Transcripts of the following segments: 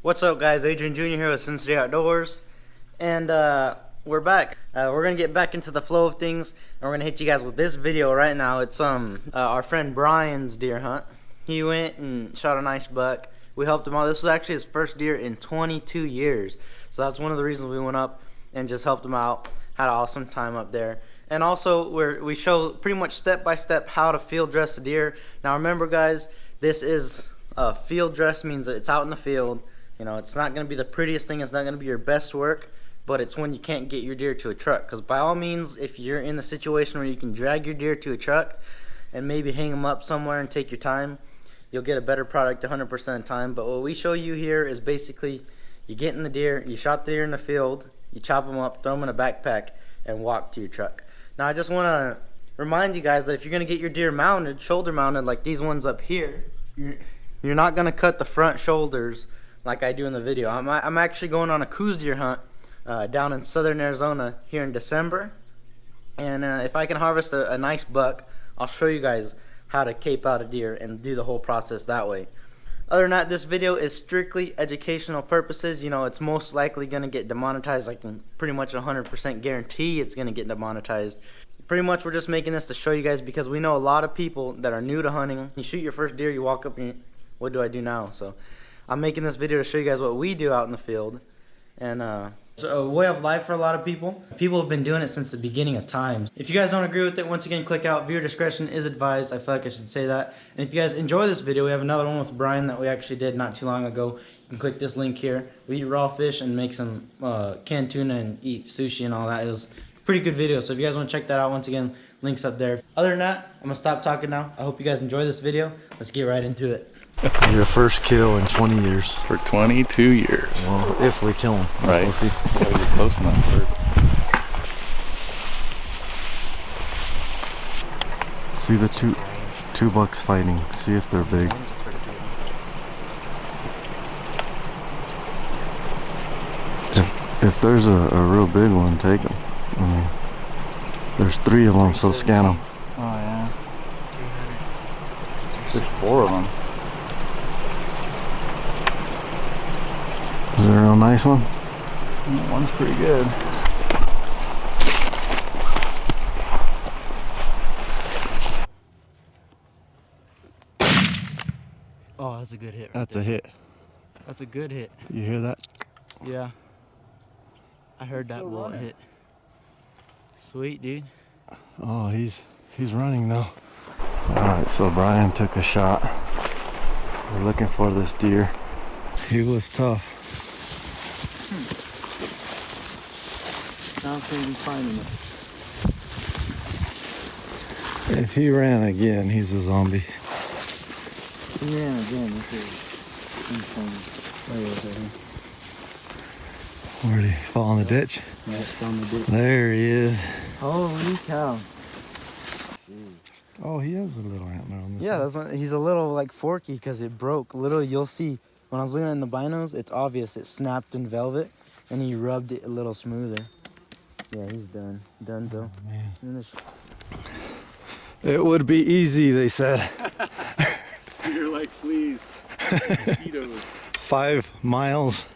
What's up, guys? Adrian Jr. here with STE Outdoors, and we're back. We're gonna get back into the flow of things, and we're gonna hit you guys with this video right now. It's our friend Brian's deer hunt. He went and shot a nice buck. We helped him out. This was actually his first deer in 22 years, so that's one of the reasons we went up and just helped him out. Had an awesome time up there. And also, we show pretty much step by step how to field dress the deer. Now remember, guys, this is field dress, means that it's out in the field. You know, it's not going to be the prettiest thing, it's not going to be your best work, but it's when you can't get your deer to a truck. Because by all means, if you're in the situation where you can drag your deer to a truck and maybe hang them up somewhere and take your time, you'll get a better product 100% of the time. But what we show you here is basically you get in the deer, you shot the deer in the field, you chop them up, throw them in a backpack, and walk to your truck. Now I just want to remind you guys that if you're going to get your deer mounted, shoulder mounted, like these ones up here, you're not going to cut the front shoulders like I do in the video. I'm actually going on a coos deer hunt down in southern Arizona here in December, and if I can harvest a nice buck, I'll show you guys how to cape out a deer and do the whole process that way. Other than that, this video is strictly educational purposes. You know, it's most likely going to get demonetized. I can pretty much 100% guarantee it's going to get demonetized. Pretty much we're just making this to show you guys because we know a lot of people that are new to hunting. You shoot your first deer, you walk up and what do I do now? So I'm making this video to show you guys what we do out in the field. And it's a way of life for a lot of people. People have been doing it since the beginning of time. If you guys don't agree with it, once again, click out. Viewer discretion is advised. I feel like I should say that. And if you guys enjoy this video, we have another one with Brian that we actually did not too long ago. You can click this link here. We eat raw fish and make some canned tuna and eat sushi and all that. It was a pretty good video. So if you guys want to check that out, once again, links up there. Other than that, I'm going to stop talking now. I hope you guys enjoy this video. Let's get right into it. Your first kill in 20 years. For 22 years. Well, if we kill him. Right. We'll see. Gotta get close enough first. See the two bucks fighting. See if they're big. If there's a real big one, take them. I mean, there's 3 of them, so scan them. Oh yeah. There's 4 of them. Is there a real nice one? That one's pretty good. Oh, that's a good hit. That's a hit. That's a good hit. You hear that? Yeah. I heard that bullet hit. Sweet, dude. Oh, he's running now. Alright, so Brian took a shot. We're looking for this deer. He was tough. Sounds gonna be finding it. If he ran again, he's a zombie. He ran again. This is insane. Where'd he fall in the ditch? Yes, on the ditch. There he is. Holy cow. Oh, he has a little antler on this Yeah, one. that's what, he's a little like forky because it broke. Literally, you'll see when I was looking at it in the binos, it's obvious it snapped in velvet, and he rubbed it a little smoother. Yeah, he's done. Donezo. Oh, man. Then It would be easy, they said. You're like fleas. Mosquitoes. 5 miles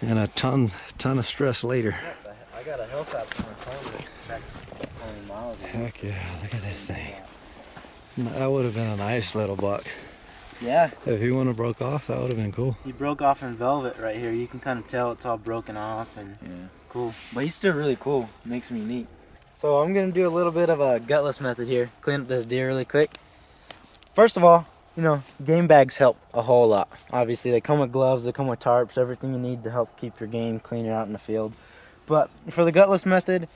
and a ton of stress later. I got a health app on my phone that tracks how many miles. Heck yeah, look at this thing. That would have been a nice little buck. Yeah. If he wouldn't have broke off, that would have been cool. He broke off in velvet right here. You can kind of tell it's all broken off and cool. But he's still really cool. Makes me neat. So I'm going to do a little bit of a gutless method here. Clean up this deer really quick. First of all, you know, game bags help a whole lot. Obviously, they come with gloves, they come with tarps, everything you need to help keep your game cleaner out in the field. But for the gutless method,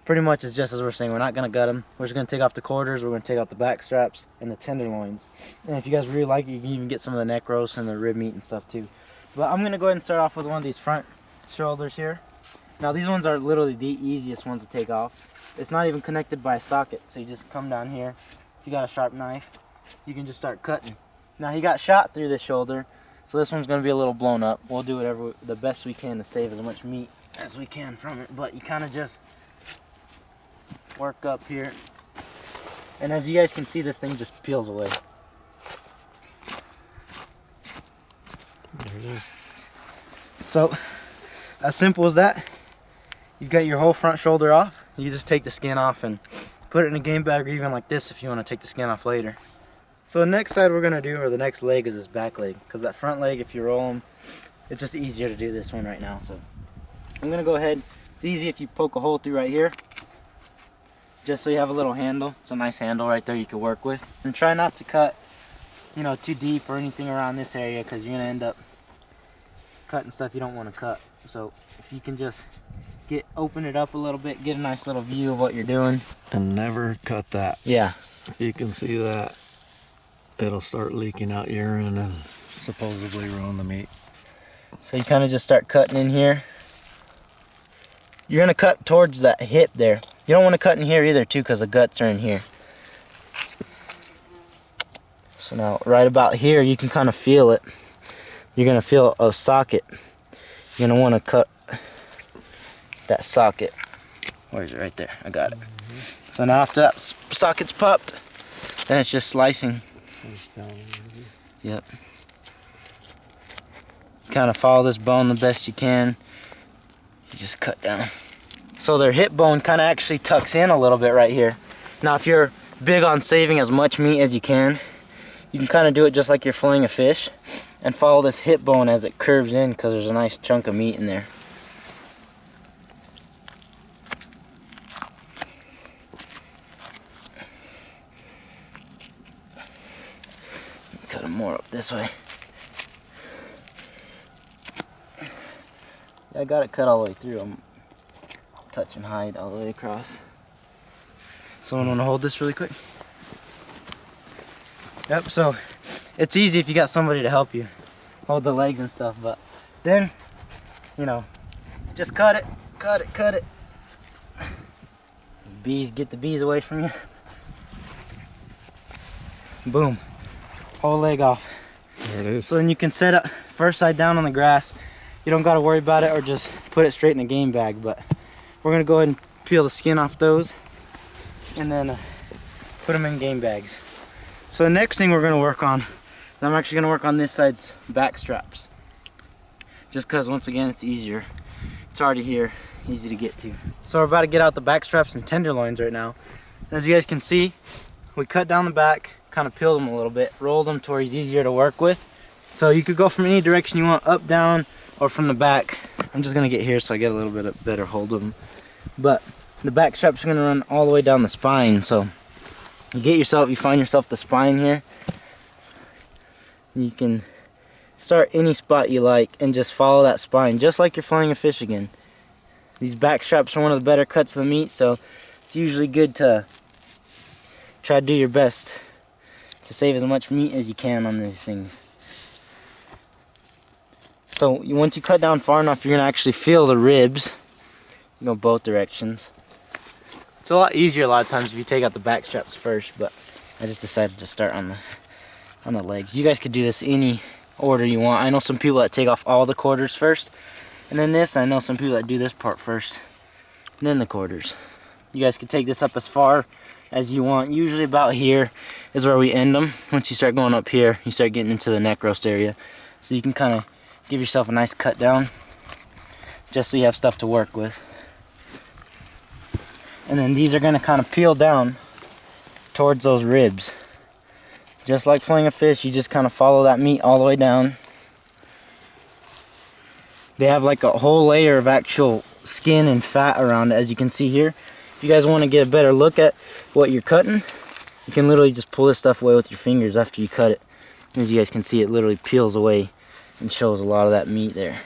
pretty much it's just as we're saying. We're not going to gut them. We're just going to take off the quarters. We're going to take out the back straps and the tenderloins. And if you guys really like it, you can even get some of the neck roast and the rib meat and stuff too. But I'm going to go ahead and start off with one of these front shoulders here. Now these ones are literally the easiest ones to take off. It's not even connected by a socket, so you just come down here. If you got a sharp knife, you can just start cutting. Now he got shot through the shoulder, so this one's going to be a little blown up. We'll do whatever the best we can to save as much meat as we can from it, but you kind of just work up here, and as you guys can see, this thing just peels away. There it is. So, as simple as that. You've got your whole front shoulder off. You just take the skin off and put it in a game bag, or even like this if you want to take the skin off later. So the next side we're going to do, or the next leg, is this back leg. Because that front leg, if you roll them, it's just easier to do this one right now. So I'm going to go ahead. It's easy if you poke a hole through right here, just so you have a little handle. It's a nice handle right there you can work with. And try not to cut, you know, too deep or anything around this area, because you're going to end up cutting stuff you don't want to cut. So if you can just open it up a little bit, get a nice little view of what you're doing. And never cut that. Yeah. If you can see that, it'll start leaking out urine and supposedly ruin the meat. So you kind of just start cutting in here. You're going to cut towards that hip there. You don't want to cut in here either too, because the guts are in here. So now right about here you can kind of feel it. You're going to feel a socket. You're going to want to cut that socket. Where is it? Right there. I got it. So now after that socket's popped, then it's just slicing. Yep. Kind of follow this bone the best you can. You just cut down. So their hip bone kind of actually tucks in a little bit right here. Now if you're big on saving as much meat as you can kind of do it just like you're filleting a fish and follow this hip bone as it curves in, because there's a nice chunk of meat in there. Cut them more up this way. I got it cut all the way through. I'm touching hide all the way across. Someone want to hold this really quick? Yep, so it's easy if you got somebody to help you hold the legs and stuff, but then, you know, just cut it. Bees, get the bees away from you. Boom. Whole leg off. There it is. So then you can set up first side down on the grass. You don't got to worry about it, or just put it straight in a game bag. But we're going to go ahead and peel the skin off those and then put them in game bags. So the next thing we're going to work on, I'm actually going to work on this side's back straps. Just because, once again, it's easier. It's already here, easy to get to. So we're about to get out the back straps and tenderloins right now. As you guys can see, we cut down the back, kind of peeled them a little bit, rolled them to where he's easier to work with. So you could go from any direction you want, up, down, or from the back. I'm just going to get here so I get a little bit of better hold of them. But the back straps are going to run all the way down the spine. So you find yourself the spine here. You can start any spot you like and just follow that spine, just like you're filleting a fish again. These back straps are one of the better cuts of the meat, so it's usually good to try to do your best to save as much meat as you can on these things. So once you cut down far enough, you're going to actually feel the ribs. You go both directions. It's a lot easier a lot of times if you take out the back straps first, but I just decided to start on the legs. You guys could do this any order you want. I know some people that take off all the quarters first, and then this. I know some people that do this part first, and then the quarters. You guys could take this up as far as you want. Usually about here is where we end them. Once you start going up here, you start getting into the neck roast area. So you can kind of give yourself a nice cut down, just so you have stuff to work with. And then these are going to kind of peel down towards those ribs. Just like filleting a fish, you just kind of follow that meat all the way down. They have like a whole layer of actual skin and fat around it, as you can see here. If you guys want to get a better look at what you're cutting, you can literally just pull this stuff away with your fingers after you cut it. As you guys can see, it literally peels away and shows a lot of that meat there.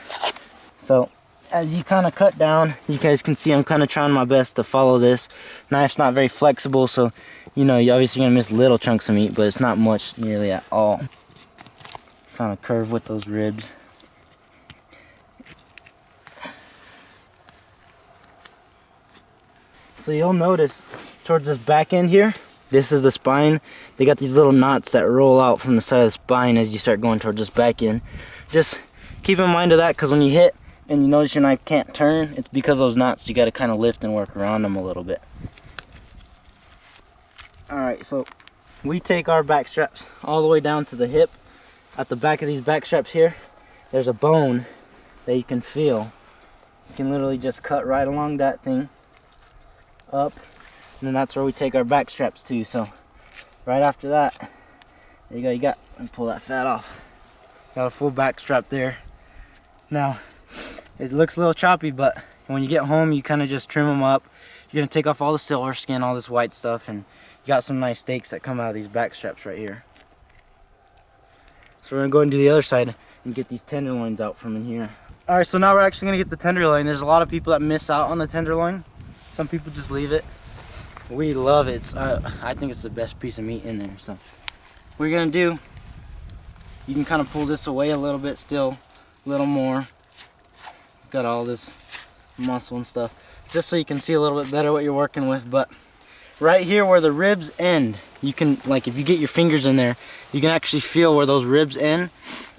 So as you kind of cut down, you guys can see I'm kind of trying my best to follow this. Knife's not very flexible, so you know you're obviously going to miss little chunks of meat, but it's not much nearly at all. Kind of curve with those ribs. So you'll notice towards this back end here, this is the spine. They got these little knots that roll out from the side of the spine as you start going towards this back end. Just keep in mind of that, because when you hit and you notice your knife can't turn, it's because those knots, you got to kind of lift and work around them a little bit. Alright, so we take our back straps all the way down to the hip. At the back of these back straps here, there's a bone that you can feel. You can literally just cut right along that thing up, and then that's where we take our back straps to. So right after that, there you go, you got, let me pull that fat off. Got a full back strap there. Now, it looks a little choppy, but when you get home, you kind of just trim them up. You're gonna take off all the silver skin, all this white stuff, and you got some nice steaks that come out of these back straps right here. So we're gonna go and do the other side and get these tenderloins out from in here. All right, so now we're actually gonna get the tenderloin. There's a lot of people that miss out on the tenderloin. Some people just leave it. We love it. It's, I think it's the best piece of meat in there. So what you're gonna do, you can kind of pull this away a little bit still, a little more. It's got all this muscle and stuff, just so you can see a little bit better what you're working with. But right here where the ribs end, you can, like, if you get your fingers in there, you can actually feel where those ribs end,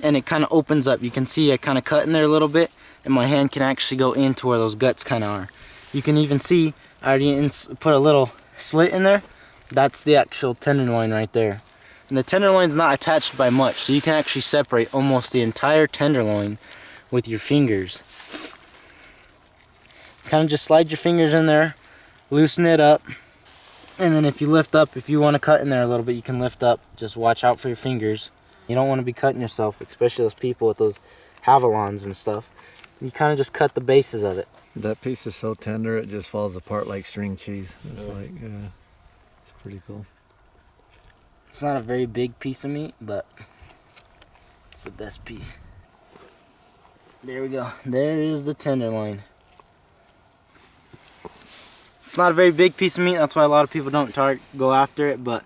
and it kind of opens up. You can see I kind of cut in there a little bit, and my hand can actually go into where those guts kind of are. You can even see I already put a little slit in there. That's the actual tenderloin right there. And the tenderloin's not attached by much, so you can actually separate almost the entire tenderloin with your fingers. Kind of just slide your fingers in there, loosen it up, and then if you lift up, if you want to cut in there a little bit, you can lift up. Just watch out for your fingers. You don't want to be cutting yourself, especially those people with those havalons and stuff. You kind of just cut the bases of it. That piece is so tender it just falls apart like string cheese. It's like, it's pretty cool. It's not a very big piece of meat, but it's the best piece. There we go. There is the tenderloin. It's not a very big piece of meat, that's why a lot of people don't go after it, but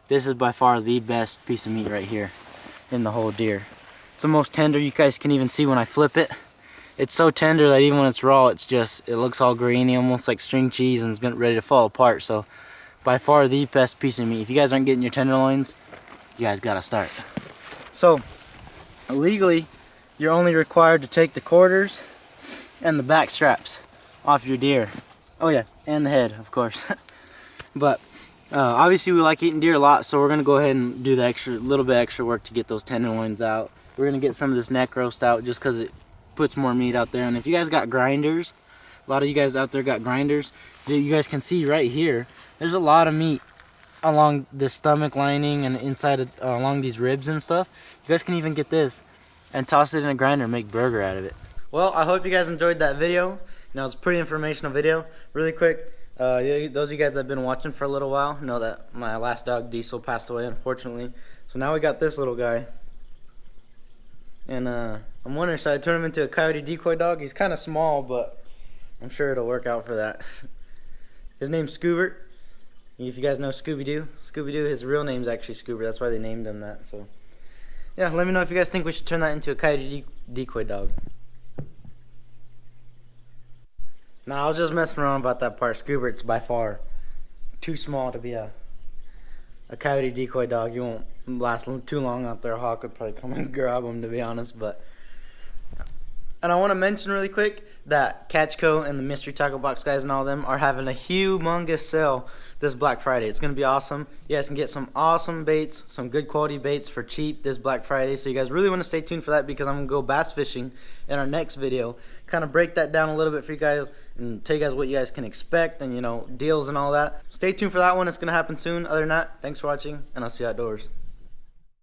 this is by far the best piece of meat right here in the whole deer. It's the most tender. You guys can even see when I flip it. It's so tender that even when it's raw, it looks all grainy, almost like string cheese, and it's ready to fall apart. So by far the best piece of meat. If you guys aren't getting your tenderloins, you guys gotta start. So legally, you're only required to take the quarters and the back straps off your deer. Oh yeah, and the head, of course. But obviously we like eating deer a lot, so we're gonna go ahead and do the little bit extra work to get those tenderloins out. We're gonna get some of this neck roast out just because it puts more meat out there. And if you guys got grinders, a lot of you guys out there got grinders, so you guys can see right here, there's a lot of meat along the stomach lining and inside of, along these ribs and stuff. You guys can even get this and toss it in a grinder and make burger out of it. Well, I hope you guys enjoyed that video. You know, it's a pretty informational video. Really quick, those of you guys that have been watching for a little while know that my last dog, Diesel, passed away, unfortunately. So now we got this little guy. And I'm wondering, should I turn him into a coyote decoy dog? He's kind of small, but I'm sure it'll work out for that. His name's Scoobert. If you guys know Scooby-Doo, his real name's actually Scoobert. That's why they named him that. So yeah, let me know if you guys think we should turn that into a coyote decoy dog. Nah, I was just messing around about that part. Scoobert's by far too small to be a coyote decoy dog. You won't last too long out there. A hawk would probably come and grab him, to be honest. But and I want to mention really quick that Catchco and the Mystery Tackle Box guys and all them are having a humongous sale this Black Friday. It's going to be awesome. You guys can get some awesome baits, some good quality baits for cheap this Black Friday. So you guys really want to stay tuned for that, because I'm going to go bass fishing in our next video. Kind of break that down a little bit for you guys and tell you guys what you guys can expect and, you know, deals and all that. Stay tuned for that one. It's going to happen soon. Other than that, thanks for watching, and I'll see you outdoors.